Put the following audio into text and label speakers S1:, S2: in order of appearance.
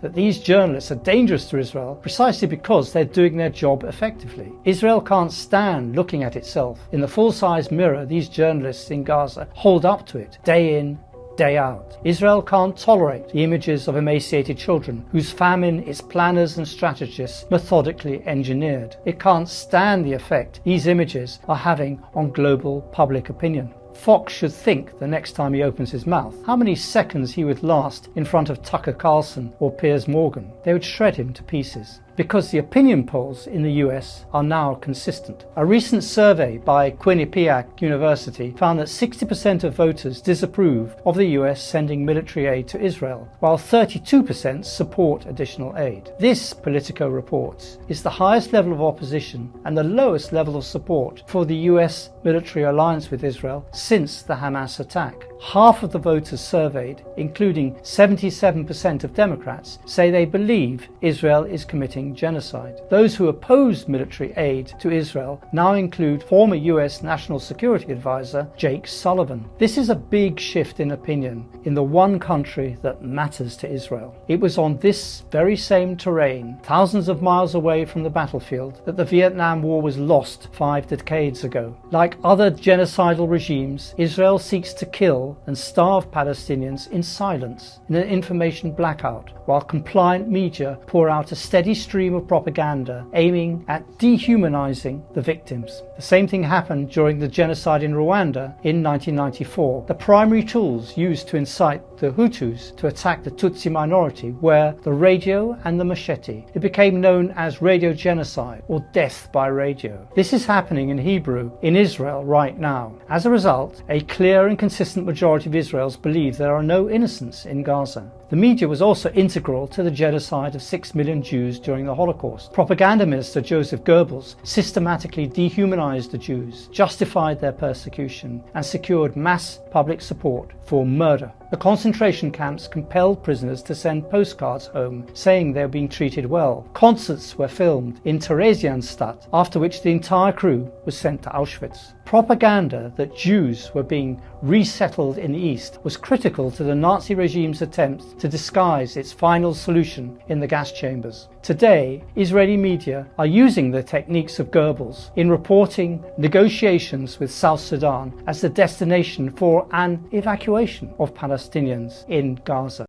S1: that these journalists are dangerous to Israel precisely because they're doing their job effectively. Israel can't stand looking at itself in the full-size mirror these journalists in Gaza hold up to it day in, day out. Israel can't tolerate the images of emaciated children whose famine its planners and strategists methodically engineered. It can't stand the effect these images are having on global public opinion. Fox should think the next time he opens his mouth how many seconds he would last in front of Tucker Carlson or Piers Morgan. They would shred him to pieces. Because the opinion polls in the US are now consistent. A recent survey by Quinnipiac University found that 60% of voters disapprove of the US sending military aid to Israel, while 32% support additional aid. This, Politico reports, is the highest level of opposition and the lowest level of support for the US military alliance with Israel since the Hamas attack. Half of the voters surveyed, including 77% of Democrats, say they believe Israel is committing genocide. Those who oppose military aid to Israel now include former US National Security Advisor Jake Sullivan. This is a big shift in opinion in the one country that matters to Israel. It was on this very same terrain, thousands of miles away from the battlefield, that the Vietnam War was lost 5 decades ago. Like other genocidal regimes, Israel seeks to kill and starve Palestinians in silence, in an information blackout, while compliant media pour out a steady stream of propaganda aiming at dehumanizing the victims. The same thing happened during the genocide in Rwanda in 1994. The primary tools used to incite the Hutus to attack the Tutsi minority were the radio and the machete. It became known as radio genocide or death by radio. This is happening in Hebrew in Israel right now. As a result, a clear and consistent majority of Israelis believe there are no innocents in Gaza. The media was also integral to the genocide of 6 million Jews during the Holocaust. Propaganda minister Joseph Goebbels systematically dehumanized the Jews, justified their persecution, and secured mass public support for murder. The concentration camps compelled prisoners to send postcards home saying they were being treated well. Concerts were filmed in Theresienstadt, after which the entire crew was sent to Auschwitz. Propaganda that Jews were being resettled in the East was critical to the Nazi regime's attempts to disguise its final solution in the gas chambers. Today, Israeli media are using the techniques of Goebbels in reporting negotiations with South Sudan as the destination for an evacuation of Palestinians in Gaza.